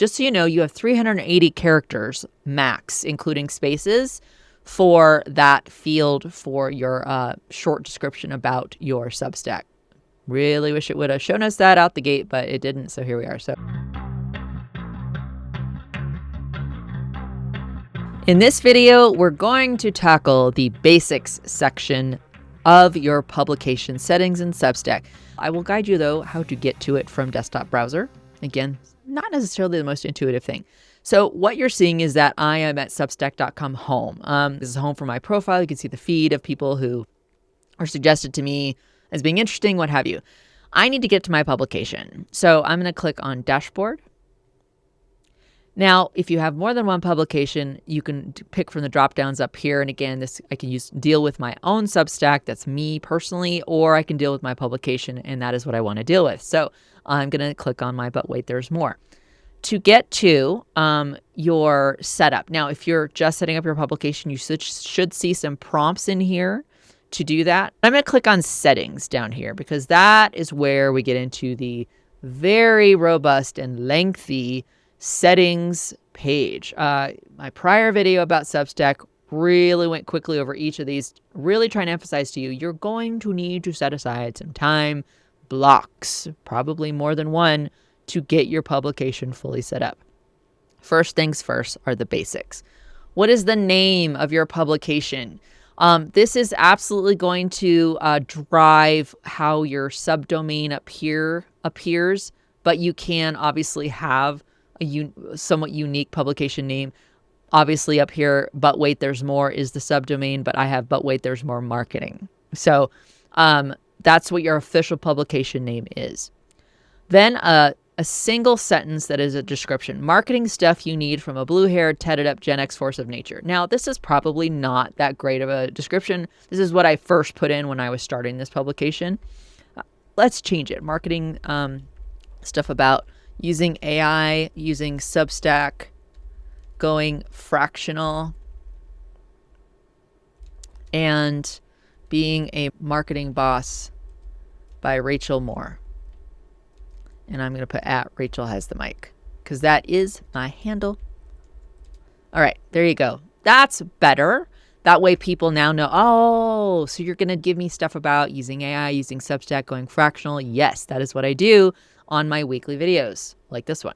Just so you know, you have 380 characters max, including spaces, for that field for your short description about your Substack. Really wish it would have shown us that out the gate, but it didn't, so here we are. So in this video, we're going to tackle the basics section of your publication settings in Substack. I will guide you, though, how to get to it from desktop browser. Again, not necessarily the most intuitive thing. So what you're seeing is that I am at substack.com home. This is home for my profile. You can see the feed of people who are suggested to me as being interesting, what have you. I need to get to my publication. So I'm going to click on dashboard. Now, if you have more than one publication, you can pick from the drop downs up here. And again, this I can deal with my own Substack, that's me personally, or I can deal with my publication, and that is what I want to deal with. So I'm going to click on my but wait, there's more. To get to your setup. Now, if you're just setting up your publication, you should see some prompts in here to do that. I'm going to click on settings down here because that is where we get into the very robust and lengthy settings page. My prior video about Substack really went quickly over each of these, really trying to emphasize to you, you're going to need to set aside some time blocks, probably more than one, to get your publication fully set up. First things first are the basics. What is the name of your publication? This is absolutely going to drive how your subdomain up here appears, but you can obviously have a somewhat unique publication name. Obviously up here, but wait, there's more is the subdomain, but I have but wait, there's more marketing. So that's what your official publication name is. Then a single sentence that is a description. Marketing stuff you need from a blue-haired, tatted up Gen X force of nature. Now, this is probably not that great of a description. This is what I first put in when I was starting this publication. Let's change it. Marketing stuff about using AI, using Substack, going fractional, and being a marketing boss by Rachel Moore. And I'm going to put at Rachel has the mic because that is my handle. All right, there you go. That's better. That way people now know, oh, so you're going to give me stuff about using AI, using Substack, going fractional. Yes, that is what I do on my weekly videos like this one.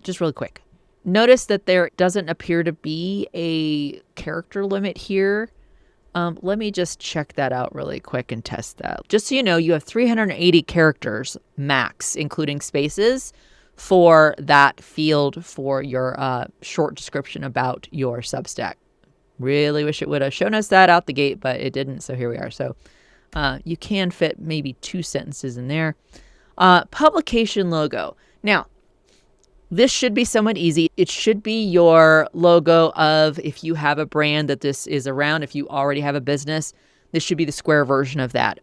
Just really quick. Notice that there doesn't appear to be a character limit here. Let me just check that out really quick and test that. Just so you know, you have 380 characters max, including spaces, for that field for your short description about your Substack. Really wish it would have shown us that out the gate, but it didn't, so here we are. So you can fit maybe 2 sentences in there. Publication logo. Now, this should be somewhat easy. It should be your logo of, if you have a brand that this is around, if you already have a business, this should be the square version of that.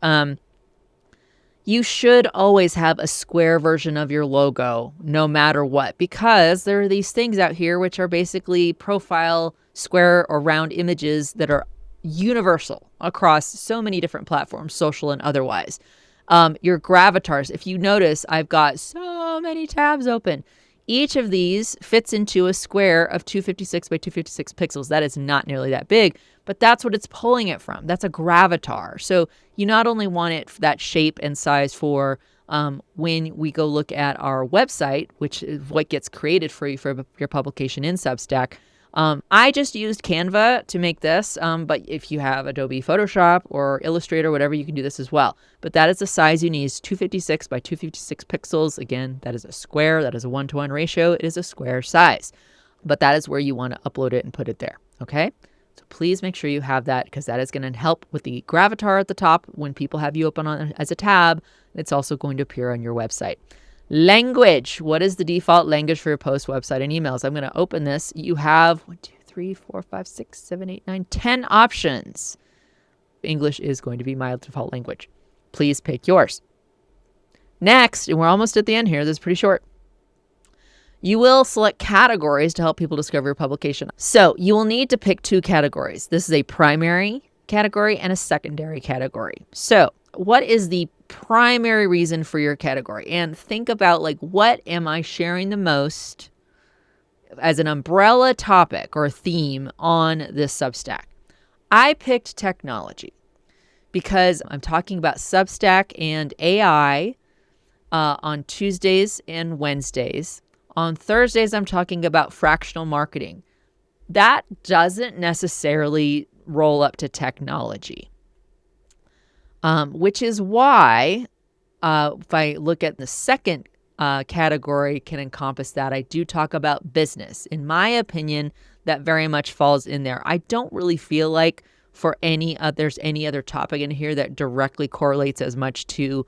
You should always have a square version of your logo no matter what, because there are these things out here which are basically profile square or round images that are universal across so many different platforms, social and otherwise. Your gravatars, if you notice, I've got so many tabs open. Each of these fits into a square of 256 by 256 pixels. That is not nearly that big, but that's what it's pulling it from. That's a gravatar. So you not only want it that shape and size for when we go look at our website, which is what gets created for you for your publication in Substack. I just used Canva to make this, but if you have Adobe Photoshop or Illustrator, whatever, you can do this as well. But that is the size you need, is 256 by 256 pixels. Again, that is a square. That is a 1-to-1 ratio. It is a square size. But that is where you want to upload it and put it there, okay? So please make sure you have that, because that is going to help with the gravatar at the top. When people have you open on as a tab, it's also going to appear on your website. Language. What is the default language for your post, website, and emails? I'm going to open this. You have 1, 2, 3, 4, 5, 6, 7, 8, 9, 10 options. English is going to be my default language. Please pick yours. Next, and we're almost at the end here. This is pretty short. You will select categories to help people discover your publication. So you will need to pick 2 categories. This is a primary category and a secondary category. So what is the primary reason for your category? And think about, like, what am I sharing the most as an umbrella topic or theme on this Substack. I picked technology because I'm talking about Substack and AI on Tuesdays and Wednesdays. On Thursdays, I'm talking about fractional marketing. That doesn't necessarily roll up to technology, which is why if I look at the second category can encompass that. I do talk about business. In my opinion, that very much falls in there. I don't really feel like there's any other topic in here that directly correlates as much to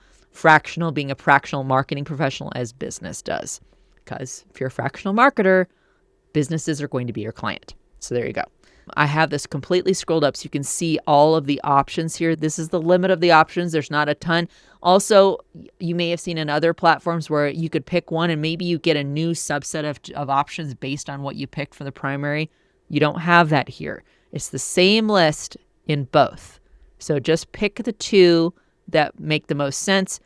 being a fractional marketing professional as business does. Because if you're a fractional marketer, businesses are going to be your client. So there you go. I have this completely scrolled up so you can see all of the options here. This is the limit of the options. There's not a ton. Also, you may have seen in other platforms where you could pick one and maybe you get a new subset of options based on what you picked for the primary. You don't have that here. It's the same list in both. So just pick the two that make the most sense.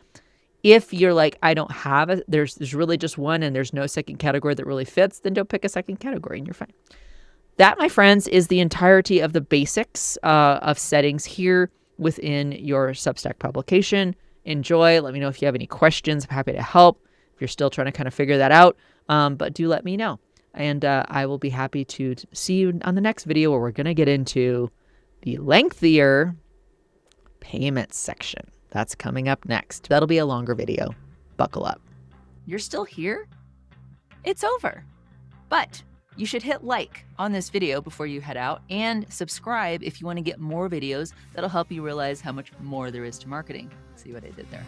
If you're like, I don't have it, there's really just one and there's no second category that really fits, then don't pick a second category and you're fine. That, my friends, is the entirety of the basics of settings here within your Substack publication. Enjoy. Let me know if you have any questions. I'm happy to help if you're still trying to kind of figure that out. But do let me know. And I will be happy to see you on the next video where we're going to get into the lengthier payments section. That's coming up next. That'll be a longer video. Buckle up. You're still here? It's over. But you should hit like on this video before you head out and subscribe if you want to get more videos that'll help you realize how much more there is to marketing. See what I did there?